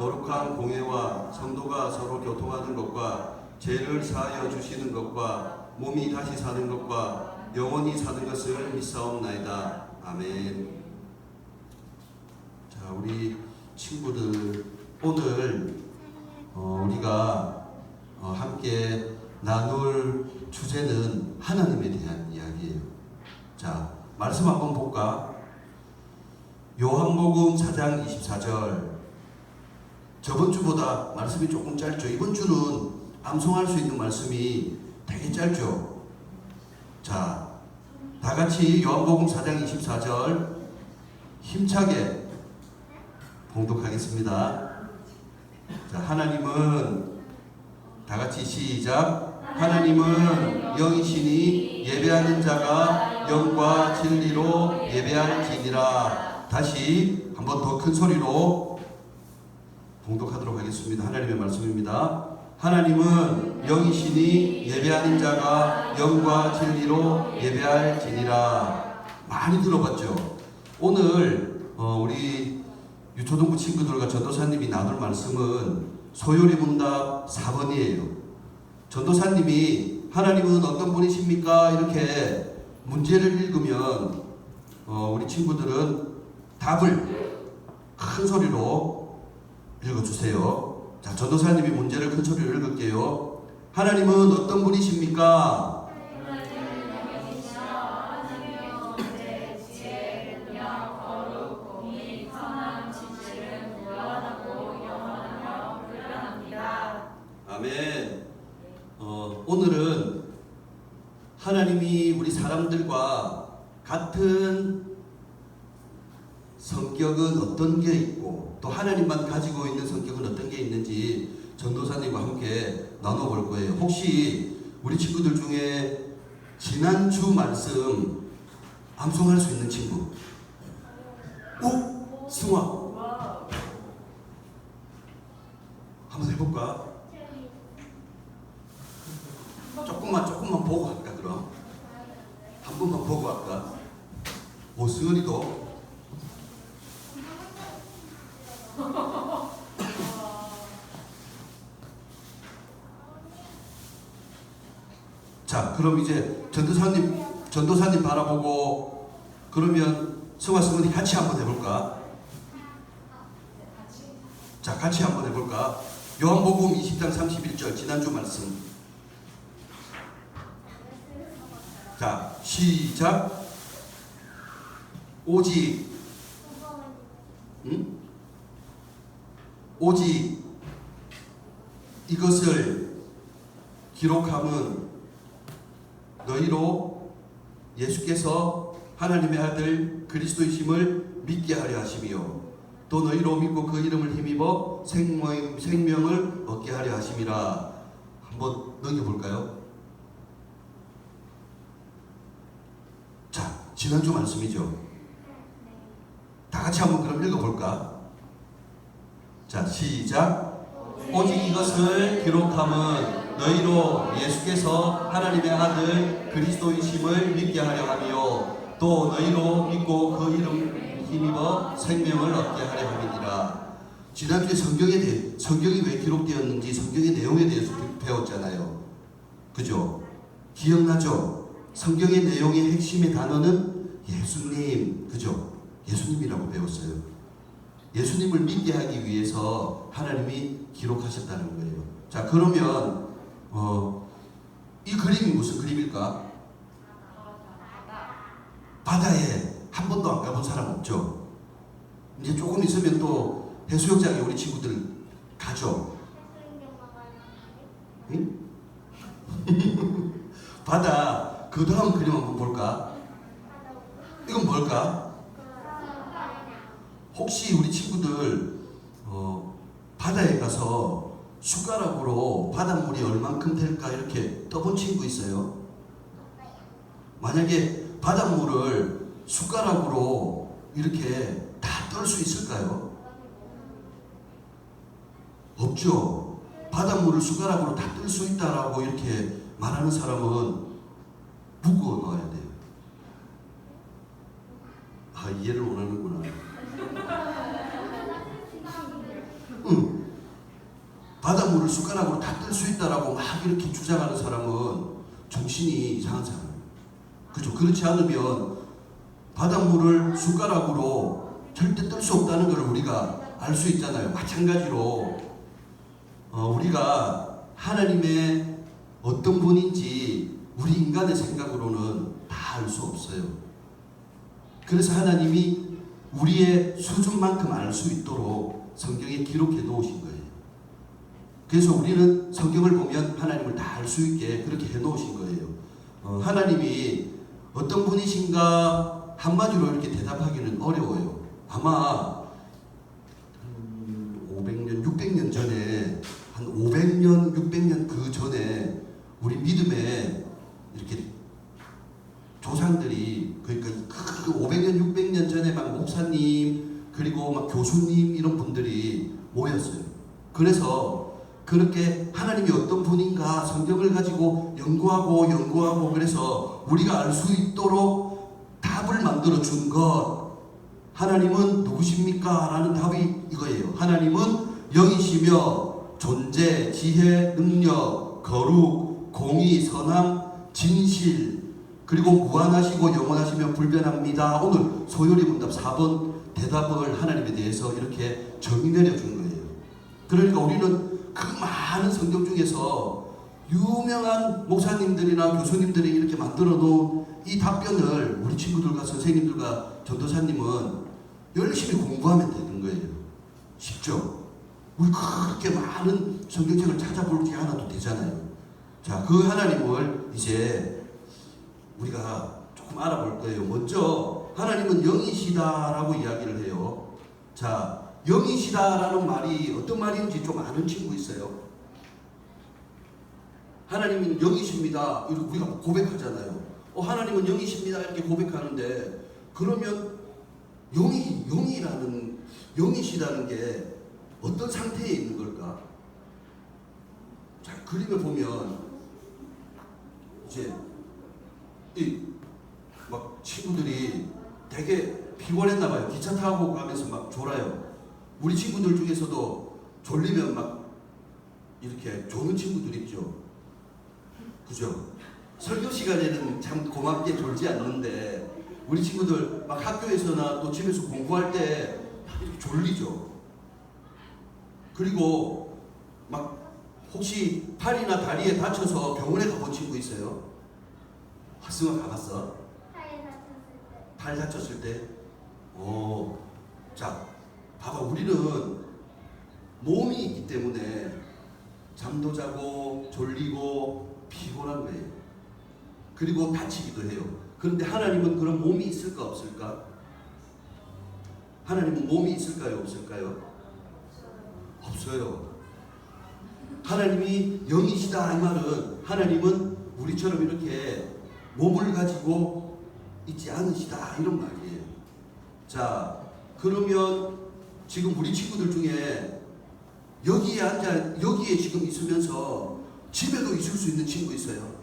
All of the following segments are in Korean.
거룩한 공예와 성도가 서로 교통하는 것과 죄를 사하여 주시는 것과 몸이 다시 사는 것과 영원히 사는 것을 믿사옵나이다. 아멘. 자, 우리 친구들, 오늘 우리가 함께 나눌 주제는 하나님에 대한 이야기예요. 자, 말씀 한번 볼까? 요한복음 4장 24절. 저번 주보다 말씀이 조금 짧죠. 이번 주는 암송할 수 있는 말씀이 되게 짧죠. 자, 다 같이 요한복음 4장 24절 힘차게 봉독하겠습니다. 자, 하나님은, 다 같이 시작. 하나님은 영이시니 예배하는 자가 영과 진리로 예배할지니라. 다시 한번 더 큰 소리로 봉독하도록 하겠습니다. 하나님의 말씀입니다. 하나님은 영이시니 예배하는 자가 영과 진리로 예배할지니라. 많이 들어봤죠? 오늘 우리 유초등부 친구들과 전도사님이 나눌 말씀은 소요리 문답 4번이에요. 전도사님이 하나님은 어떤 분이십니까? 이렇게 문제를 읽으면 우리 친구들은 답을 큰 소리로 읽어주세요. 자, 전도사님이 문제를 큰 소리로 읽을게요. 하나님은 어떤 분이십니까? 아멘. 오늘은 하나님이 우리 사람들과 같은 성격은 어떤 게 있고 또 하나님만 가지고 있는 성격은 어떤 게 있는지 전도사님과 함께 나눠볼 거예요. 혹시 우리 친구들 중에 지난주 말씀 암송할 수 있는 친구? 오? 승화 한번 해볼까? 조금만 보고 할까? 그럼 한 번만 보고 할까? 오, 승은이도 자, 그럼 이제 전도사님 바라보고 그러면 승화 승은이 같이 한번 해볼까? 자, 같이 한번 해볼까? 요한복음 20장 31절 지난주 말씀. 자, 시작. 오직 오직 이것을 기록함은 너희로 예수께서 하나님의 아들 그리스도이심을 믿게 하려 하심이요 또 너희로 믿고 그 이름을 힘입어 생명을 얻게 하려 하심이라. 한번 넘겨볼까요? 자, 지난주 말씀이죠. 다 같이 한번 그럼 읽어볼까? 자, 시작. 오직 이것을 기록함은 너희로 예수께서 하나님의 아들 그리스도이심을 믿게 하려 하며 또 너희로 믿고 그 이름 힘입어 생명을 얻게 하려 함이니라. 지난주에 성경이 왜 기록되었는지 성경의 내용에 대해서 배웠잖아요. 그죠? 기억나죠? 성경의 내용의 핵심의 단어는 예수님, 그죠? 예수님이라고 배웠어요. 예수님을 믿게 하기 위해서 하나님이 기록하셨다는 거예요. 자, 그러면 이 그림이 무슨 그림일까? 바다에 한 번도 안 가본 사람 없죠? 이제 조금 있으면 또 해수욕장에 우리 친구들 가죠? 응? 바다, 그 다음 그림 한번 볼까? 이건 뭘까? 혹시 우리 친구들 바다에 가서 숟가락으로 바닷물이 얼만큼 될까 이렇게 떠본 친구 있어요? 만약에 바닷물을 숟가락으로 이렇게 다 떨 수 있을까요? 없죠. 바닷물을 숟가락으로 다 뜰 수 있다라고 이렇게 말하는 사람은 묶어 놔야 돼요. 아, 이해를 원하는구나. 바닷물을 숟가락으로 다 뜰 수 있다라고 막 이렇게 주장하는 사람은 정신이 이상한 사람이에요. 그죠? 그렇지 않으면 바닷물을 숟가락으로 절대 뜰 수 없다는 걸 우리가 알 수 있잖아요. 마찬가지로 우리가 하나님의 어떤 분인지 우리 인간의 생각으로는 다 알 수 없어요. 그래서 하나님이 우리의 수준만큼 알 수 있도록 성경에 기록해 놓으신 거예요. 그래서 우리는 성경을 보면 하나님을 다 알 수 있게 그렇게 해 놓으신 거예요. 하나님이 어떤 분이신가 한마디로 이렇게 대답하기는 어려워요. 아마 500년, 600년 전에 한 500년, 600년 그 전에 우리 믿음에 이렇게 조상들이 그러니까 그 500년, 600년 전에 막 목사님 그리고 막 교수님 이런 분들이 모였어요. 그래서 그렇게 하나님이 어떤 분인가 성경을 가지고 연구하고 그래서 우리가 알 수 있도록 답을 만들어 준 것. 하나님은 누구십니까? 라는 답이 이거예요. 하나님은 영이시며 존재, 지혜, 능력, 거룩, 공의, 선함, 진실 그리고 무한하시고 영원하시며 불변합니다. 오늘 소요리 문답 4번 대답을 하나님에 대해서 이렇게 정의 내려준 거예요. 그러니까 우리는 그 많은 성경 중에서 유명한 목사님들이나 교수님들이 이렇게 만들어 놓은 이 답변을 우리 친구들과 선생님들과 전도사님은 열심히 공부하면 되는 거예요. 쉽죠? 우리 그렇게 많은 성경책을 찾아보지 않아도 되잖아요. 자, 그 하나님을 이제 우리가 조금 알아볼 거예요. 먼저 하나님은 영이시다라고 이야기를 해요. 자, 영이시다라는 말이 어떤 말인지 좀 아는 친구 있어요? 하나님은 영이십니다. 이렇게 우리가 고백하잖아요. 하나님은 영이십니다. 이렇게 고백하는데 그러면 영이시다는 게 어떤 상태에 있는 걸까? 자, 그림을 보면 이제 막 친구들이 되게 피곤했나 봐요. 기차 타고 가면서 막 졸아요. 우리 친구들 중에서도 졸리면 막 이렇게 조는 친구들 있죠. 그죠? 설교 시간에는 참 고맙게 졸지 않는데 우리 친구들 막 학교에서나 또 집에서 공부할 때 막 이렇게 졸리죠. 그리고 막 혹시 팔이나 다리에 다쳐서 병원에 가본 친구 있어요? 학생은 가봤어? 팔 다쳤을 때? 자, 봐봐. 우리는 몸이 있기 때문에 잠도 자고 졸리고 피곤한 거예요. 그리고 다치기도 해요. 그런데 하나님은 그런 몸이 있을까 없을까? 하나님은 몸이 있을까요 없을까요? 없어요. 하나님이 영이시다 이 말은 하나님은 우리처럼 이렇게 몸을 가지고 있지 않으시다 이런 말이에요. 자, 그러면 지금 우리 친구들 중에 여기에 지금 있으면서 집에도 있을 수 있는 친구 있어요.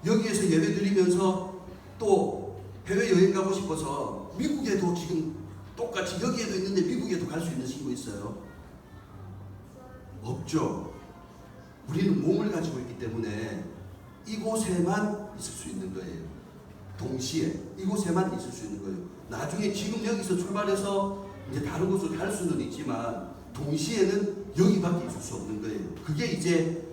여기에서 예배 드리면서 또 해외여행 가고 싶어서 미국에도 지금 똑같이 여기에도 있는데 미국에도 갈 수 있는 친구 있어요? 없죠. 우리는 몸을 가지고 있기 때문에 이곳에만 있을 수 있는 거예요. 동시에 이곳에만 있을 수 있는 거예요. 나중에 지금 여기서 출발해서 이제 다른 곳으로 갈 수는 있지만 동시에는 여기밖에 있을 수 없는 거예요. 그게 이제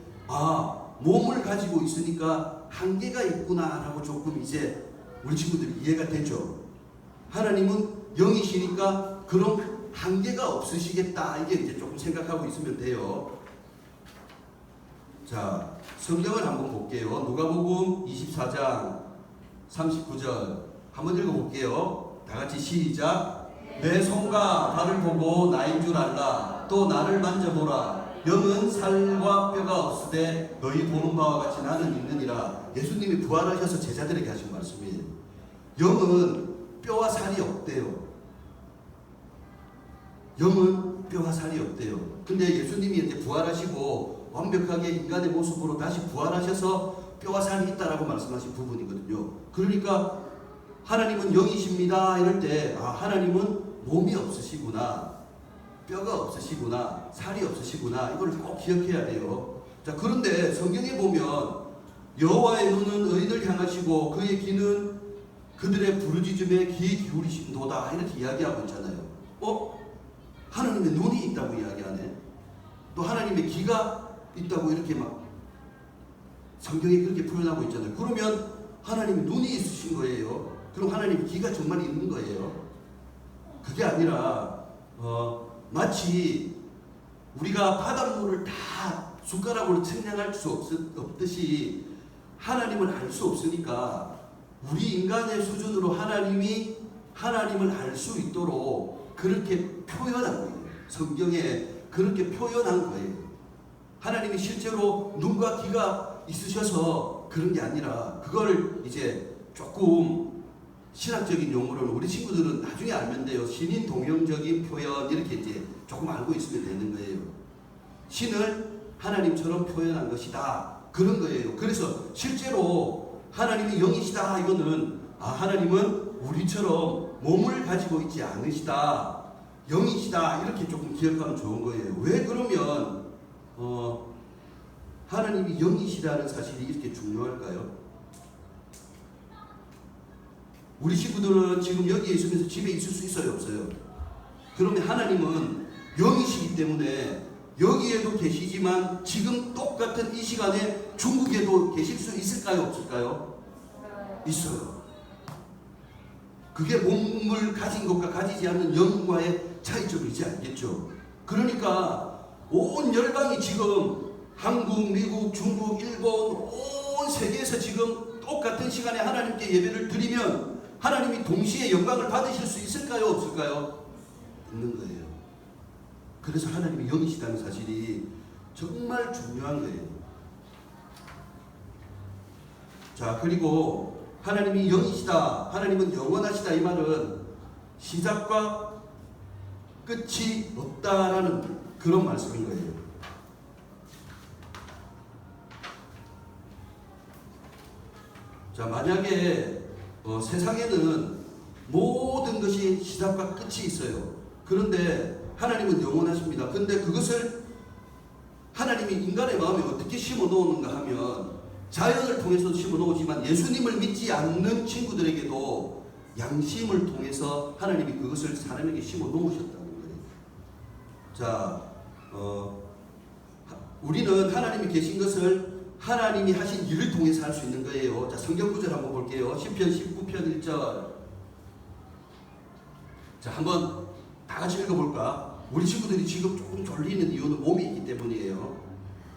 몸을 가지고 있으니까 한계가 있구나라고 조금 이제 우리 친구들이 이해가 되죠. 하나님은 영이시니까 그런 한계가 없으시겠다 이게 이제 조금 생각하고 있으면 돼요. 자, 성경을 한번 볼게요. 누가복음 24장 39절 한번 읽어볼게요. 다 같이 시작. 내 손과 발을 보고 나인 줄 알라. 또 나를 만져보라. 영은 살과 뼈가 없으되 너희 보는 바와 같이 나는 있느니라. 예수님이 부활하셔서 제자들에게 하신 말씀이에요. 영은 뼈와 살이 없대요. 영은 뼈와 살이 없대요. 근데 예수님이 이제 부활하시고 완벽하게 인간의 모습으로 다시 부활하셔서 뼈와 살이 있다라고 말씀하신 부분이거든요. 그러니까 하나님은 영이십니다 이럴 때 하나님은 몸이 없으시구나, 뼈가 없으시구나, 살이 없으시구나, 이걸 꼭 기억해야 돼요. 자, 그런데 성경에 보면 여호와의 눈은 의인을 향하시고 그의 귀는 그들의 부르짖음에 귀 기울이신도다, 이렇게 이야기하고 있잖아요. 하나님의 눈이 있다고 이야기하네. 또 하나님의 귀가 있다고 이렇게 막 성경에 그렇게 표현하고 있잖아요. 그러면 하나님의 눈이 있으신 거예요. 그럼 하나님의 귀가 정말 있는 거예요. 그게 아니라 마치 우리가 바닷물을 다 숟가락으로 측량할 수 없듯이 하나님을 알 수 없으니까 우리 인간의 수준으로 하나님을 알 수 있도록 그렇게 표현한 거예요. 성경에 그렇게 표현한 거예요. 하나님이 실제로 눈과 귀가 있으셔서 그런 게 아니라 그걸 이제 조금 신학적인 용어로는 우리 친구들은 나중에 알면 돼요. 신인 동형적인 표현 이렇게 이제 조금 알고 있으면 되는 거예요. 신을 하나님처럼 표현한 것이다, 그런 거예요. 그래서 실제로 하나님이 영이시다, 이거는 하나님은 우리처럼 몸을 가지고 있지 않으시다, 영이시다, 이렇게 조금 기억하면 좋은 거예요. 왜 그러면 하나님이 영이시다는 사실이 이렇게 중요할까요? 우리 친구들은 지금 여기에 있으면서 집에 있을 수 있어요, 없어요? 그러면 하나님은 영이시기 때문에 여기에도 계시지만 지금 똑같은 이 시간에 중국에도 계실 수 있을까요, 없을까요? 있어요. 그게 몸을 가진 것과 가지지 않는 영과의 차이점이지 않겠죠. 그러니까 온 열방이 지금 한국, 미국, 중국, 일본, 온 세계에서 지금 똑같은 시간에 하나님께 예배를 드리면 하나님이 동시에 영광을 받으실 수 있을까요, 없을까요? 있는 거예요. 그래서 하나님이 영이시다는 사실이 정말 중요한 거예요. 자, 그리고 하나님이 영이시다, 하나님은 영원하시다, 이 말은 시작과 끝이 없다라는 그런 말씀인 거예요. 자, 만약에 세상에는 모든 것이 시작과 끝이 있어요. 그런데 하나님은 영원하십니다. 근데 그것을 하나님이 인간의 마음에 어떻게 심어 놓는가 하면 자연을 통해서 심어 놓으지만 예수님을 믿지 않는 친구들에게도 양심을 통해서 하나님이 그것을 사람에게 심어 놓으셨다는 거예요. 자, 우리는 하나님이 계신 것을 하나님이 하신 일을 통해서 할 수 있는 거예요. 자, 성경 구절 한번 볼게요. 시편 19편 1절. 자, 한번 다 같이 읽어볼까? 우리 친구들이 지금 조금 졸리는 이유는 몸이 있기 때문이에요.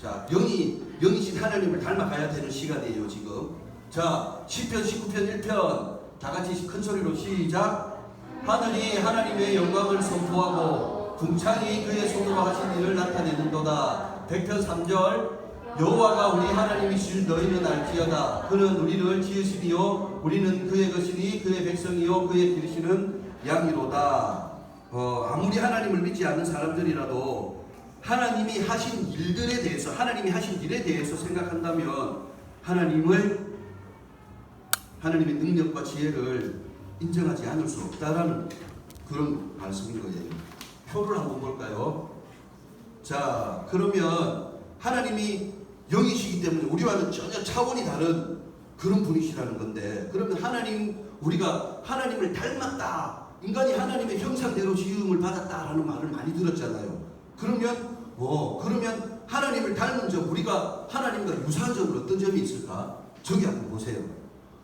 자, 영이신 하나님을 닮아가야 되는 시간이에요, 지금. 자, 시편 19편 1편. 다 같이 큰 소리로 시작. 하늘이 하나님의 영광을 선포하고 궁창이 그의 손으로 하신 일을 나타내는도다. 100편 3절. 여호와가 우리 하나님이실 너희는 알지어다. 그는 우리를 지으시니요 우리는 그의 것이니 그의 백성이요 그의 기르시는 양이로다. 아무리 하나님을 믿지 않는 사람들이라도 하나님이 하신 일들에 대해서, 하나님이 하신 일에 대해서 생각한다면 하나님의 능력과 지혜를 인정하지 않을 수 없다라는 그런 말씀인 거예요. 표를 한번 볼까요? 자, 그러면 하나님이 영이시기 때문에 우리와는 전혀 차원이 다른 그런 분이시라는 건데, 그러면 우리가 하나님을 닮았다, 인간이 하나님의 형상대로 지음을 받았다라는 말을 많이 들었잖아요. 그러면 하나님을 닮은 점, 우리가 하나님과 유사한 점은 어떤 점이 있을까? 저기 한번 보세요.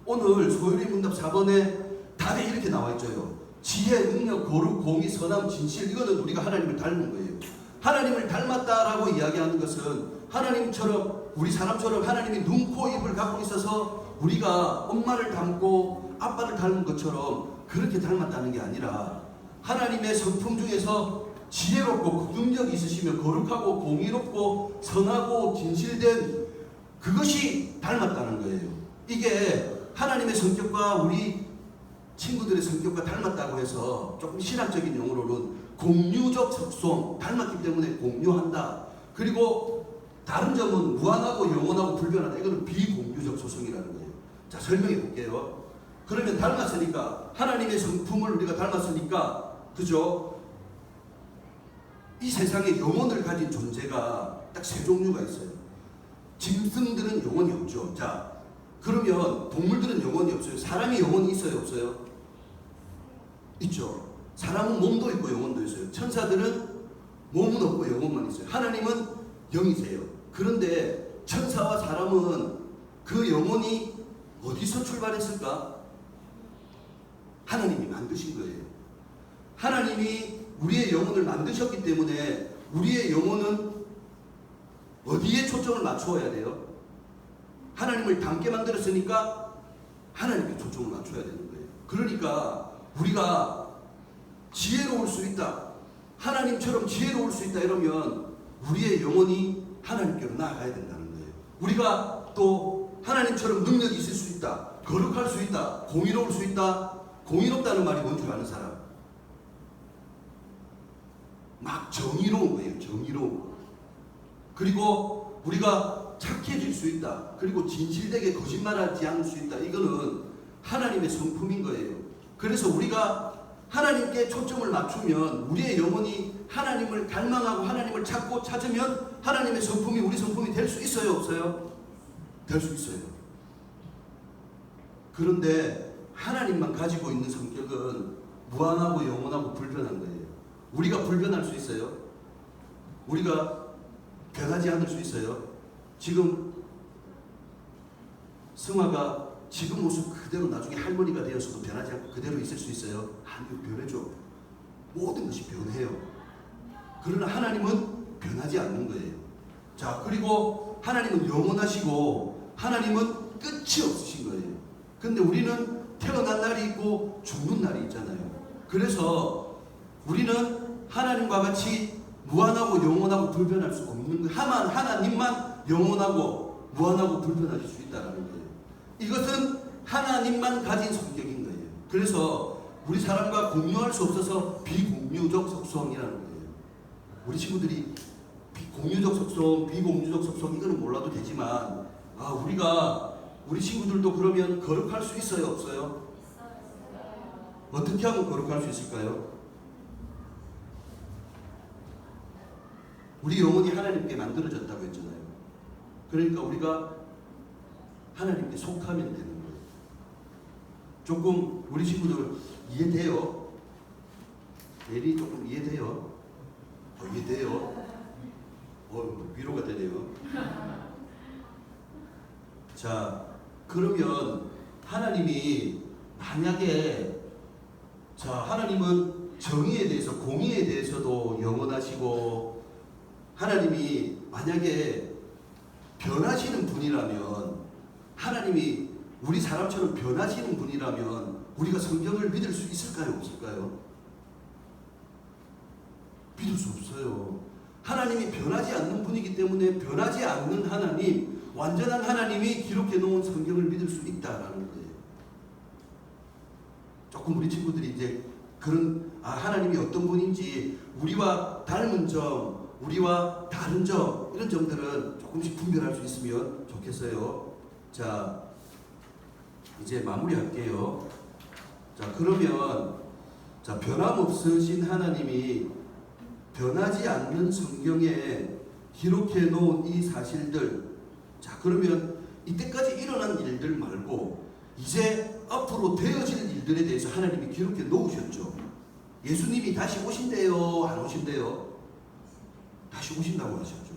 오늘 소율이 문답 4번에 답에 이렇게 나와 있죠. 지혜, 능력, 거룩, 공의, 선함, 진실, 이거는 우리가 하나님을 닮은 거예요. 하나님을 닮았다라고 이야기하는 것은 하나님처럼, 우리 사람처럼 하나님이 눈, 코, 입을 갖고 있어서 우리가 엄마를 닮고 아빠를 닮은 것처럼 그렇게 닮았다는 게 아니라 하나님의 성품 중에서 지혜롭고 능력이 있으시며 거룩하고 공의롭고 선하고 진실된 그것이 닮았다는 거예요. 이게 하나님의 성격과 우리 친구들의 성격과 닮았다고 해서 조금 신학적인 용어로는 공유적 속성, 닮았기 때문에 공유한다. 그리고 다른 점은 무한하고 영원하고 불변하다. 이거는 비공유적 소성이라는 거예요. 자, 설명해 볼게요. 그러면 닮았으니까, 하나님의 성품을 우리가 닮았으니까, 그죠? 이 세상에 영혼을 가진 존재가 딱 세 종류가 있어요. 짐승들은 영혼이 없죠. 자, 그러면 동물들은 영혼이 없어요. 사람이 영혼이 있어요, 없어요? 있죠. 사람은 몸도 있고 영혼도 있어요. 천사들은 몸은 없고 영혼만 있어요. 하나님은 영이세요. 그런데 천사와 사람은 그 영혼이 어디서 출발했을까? 하나님이 만드신 거예요. 하나님이 우리의 영혼을 만드셨기 때문에 우리의 영혼은 어디에 초점을 맞추어야 돼요? 하나님을 닮게 만들었으니까 하나님께 초점을 맞춰야 되는 거예요. 그러니까 우리가 지혜로울 수 있다, 하나님처럼 지혜로울 수 있다 이러면 우리의 영혼이 하나님께로 나아가야 된다는 거예요. 우리가 또 하나님처럼 능력이 있을 수 있다, 거룩할 수 있다, 공의로울 수 있다. 공의롭다는 말이 뭔 줄 아는 사람? 막 정의로운 거예요. 정의로운. 그리고 우리가 착해질 수 있다. 그리고 진실되게 거짓말하지 않을 수 있다. 이거는 하나님의 성품인 거예요. 그래서 우리가 하나님께 초점을 맞추면 우리의 영혼이 하나님을 갈망하고 하나님을 찾고 찾으면 하나님의 성품이 우리 성품이 될 수 있어요, 없어요? 될 수 있어요. 그런데 하나님만 가지고 있는 성격은 무한하고 영원하고 불변한 거예요. 우리가 불변할 수 있어요? 우리가 변하지 않을 수 있어요? 지금 승화가 지금 모습 그대로 나중에 할머니가 되어서도 변하지 않고 그대로 있을 수 있어요? 아니요, 변해죠. 모든 것이 변해요. 그러나 하나님은 변하지 않는 거예요. 자, 그리고 하나님은 영원하시고 하나님은 끝이 없으신 거예요. 근데 우리는 태어난 날이 있고 죽는 날이 있잖아요. 그래서 우리는 하나님과 같이 무한하고 영원하고 불변할 수 없는 거예요. 하나님만 영원하고 무한하고 불변하실 수 있다는 거예요. 이것은 하나님만 가진 성격인 거예요. 그래서 우리 사람과 공유할 수 없어서 비공유적 속성이라는 거예요. 우리 친구들이 공유적 속성, 비공유적 속성 이거는 몰라도 되지만 우리 친구들도 그러면 거룩할 수 있어요, 없어요? 어떻게 하면 거룩할 수 있을까요? 우리 영혼이 하나님께 만들어졌다고 했잖아요. 그러니까 우리가 하나님께 속하면 되는 거예요. 조금 우리 친구들 이해돼요? 예리 조금 이해돼요? 이해돼요? 위로가 되네요. 자, 그러면 하나님이 만약에 하나님은 정의에 대해서, 공의에 대해서도 영원하시고 하나님이 만약에 변하시는 분이라면, 하나님이 우리 사람처럼 변하시는 분이라면 우리가 성경을 믿을 수 있을까요, 없을까요? 믿을 수 없어요. 하나님이 변하지 않는 분이기 때문에 변하지 않는 하나님, 완전한 하나님이 기록해 놓은 성경을 믿을 수 있다라는 거예요. 조금 우리 친구들이 이제 그런 하나님이 어떤 분인지, 우리와 닮은 점, 우리와 다른 점, 이런 점들은 조금씩 분별할 수 있으면 좋겠어요. 자, 이제 마무리할게요. 자, 그러면 변함없으신 하나님이 변하지 않는 성경에 기록해 놓은 이 사실들, 자, 그러면 이때까지 일어난 일들 말고 이제 앞으로 되어질 일들에 대해서 하나님이 기록해 놓으셨죠. 예수님이 다시 오신대요, 안 오신대요? 다시 오신다고 하셨죠.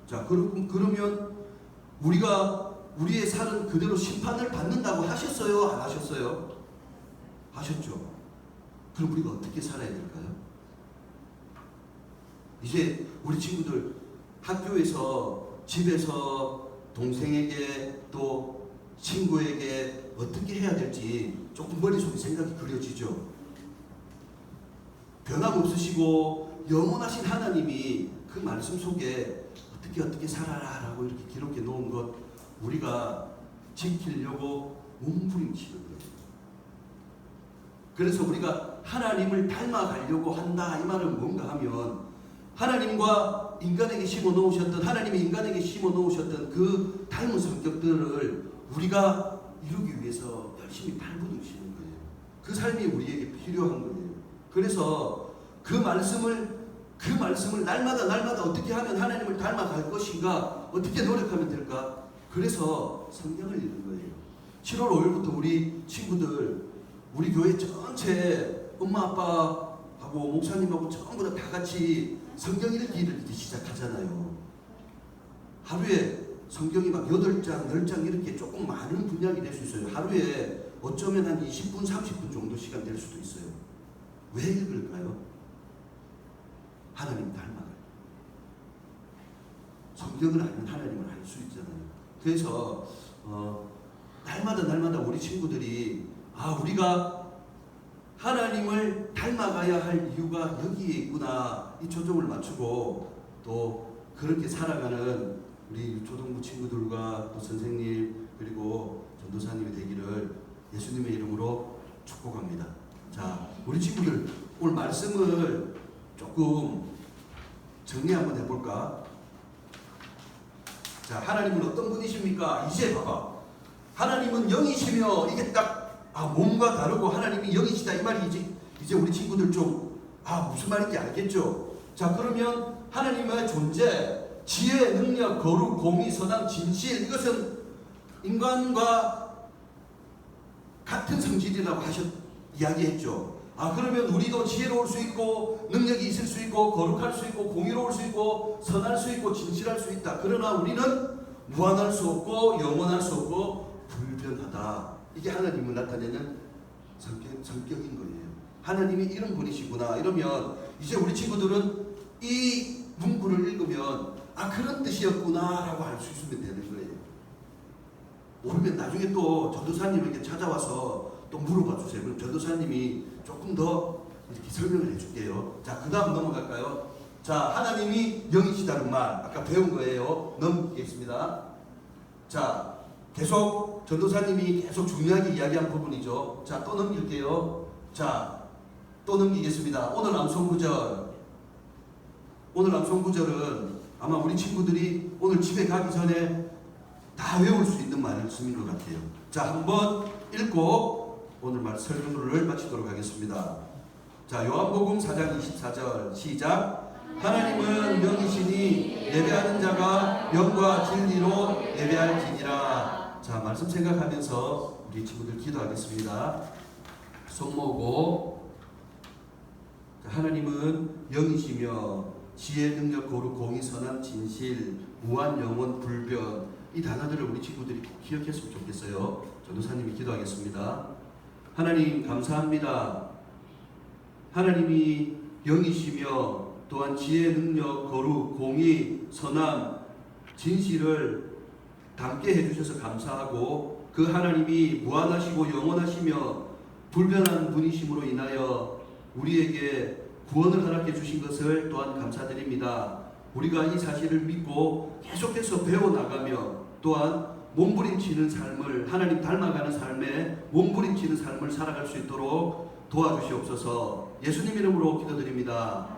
자, 그러면 우리의 살은 그대로 심판을 받는다고 하셨어요, 안 하셨어요? 하셨죠. 그럼 우리가 어떻게 살아야 될까요? 이제 우리 친구들 학교에서, 집에서 동생에게 또 친구에게 어떻게 해야 될지 조금 머릿속에 생각이 그려지죠. 변함없으시고 영원하신 하나님이 그 말씀 속에 어떻게 살아라 라고 이렇게 기록해 놓은 것, 우리가 지키려고 몸부림치는 거예요. 그래서 우리가 하나님을 닮아가려고 한다, 이 말은 뭔가 하면, 하나님과 인간에게 심어 놓으셨던, 하나님이 인간에게 심어 놓으셨던 그 닮은 성격들을 우리가 이루기 위해서 열심히 발부둥치는 거예요. 그 삶이 우리에게 필요한 거예요. 그래서 그 말씀을 그 말씀을 날마다 어떻게 하면 하나님을 닮아갈 것인가, 어떻게 노력하면 될까. 그래서 성경을 읽는 거예요. 7월 5일부터 우리 친구들, 우리 교회 전체 엄마 아빠하고 목사님하고 전부 다 같이 성경 읽기를 이제 시작하잖아요. 하루에 성경이 막 8장, 10장 이렇게 조금 많은 분량이 될 수 있어요. 하루에 어쩌면 한 20분, 30분 정도 시간 될 수도 있어요. 왜 읽을까요? 하나님 닮아가요. 성경을 알면 하나님을 알 수 있잖아요. 그래서 날마다 우리 친구들이 우리가 하나님을 닮아가야 할 이유가 여기에 있구나, 이 초점을 맞추고 또 그렇게 살아가는 우리 초등부 친구들과 또 선생님 그리고 전도사님이 되기를 예수님의 이름으로 축복합니다. 자, 우리 친구들 오늘 말씀을 조금 정리 한번 해볼까? 자, 하나님은 어떤 분이십니까? 이제 봐봐. 하나님은 영이시며, 이게 딱 몸과 다르고 하나님이 영이시다 이 말이지. 이제 우리 친구들 좀 무슨 말인지 알겠죠? 자, 그러면 하나님의 존재, 지혜, 능력, 거룩, 공의, 선한, 진실, 이것은 인간과 같은 성질이라고 이야기했죠. 그러면 우리도 지혜로울 수 있고 능력이 있을 수 있고 거룩할 수 있고 공의로울 수 있고 선할 수 있고 진실할 수 있다. 그러나 우리는 무한할 수 없고 영원할 수 없고 불변하다. 이게 하나님을 나타내는 성격인 거예요. 하나님이 이런 분이시구나. 이러면 이제 우리 친구들은 이 문구를 읽으면 그런 뜻이었구나 라고 알 수 있으면 되는 거예요. 모르면 나중에 또 전도사님에게 찾아와서 또 물어봐 주세요. 그럼 전도사님이 조금 더 이렇게 설명을 해줄게요. 자, 그 다음 넘어갈까요? 자, 하나님이 영이시다는 말 아까 배운 거예요. 넘기겠습니다. 자, 계속 전도사님이 계속 중요하게 이야기한 부분이죠. 자, 또 넘길게요. 자, 또 넘기겠습니다. 오늘 암송구절은 아마 우리 친구들이 오늘 집에 가기 전에 다 외울 수 있는 말씀인 것 같아요. 자, 한번 읽고 오늘 설교를 마치도록 하겠습니다. 자, 요한복음 4장 24절 시작. 하나님은 영이시니 예배하는 자가 영과 진리로 예배할지니라. 자, 말씀 생각하면서 우리 친구들 기도하겠습니다. 손 모으고. 자, 하나님은 영이시며 지혜, 능력, 거룩, 공의, 선한, 진실, 무한, 영원, 불변, 이 단어들을 우리 친구들이 기억했으면 좋겠어요. 전도사님이 기도하겠습니다. 하나님 감사합니다. 하나님이 영이시며 또한 지혜, 능력, 거룩, 공의, 선함, 진실을 담게 해주셔서 감사하고, 그 하나님이 무한하시고 영원하시며 불변한 분이심으로 인하여 우리에게 구원을 허락해 주신 것을 또한 감사드립니다. 우리가 이 사실을 믿고 계속해서 배워나가며 또한 몸부림치는 삶을, 하나님 닮아가는 삶에 몸부림치는 삶을 살아갈 수 있도록 도와주시옵소서. 예수님 이름으로 기도드립니다.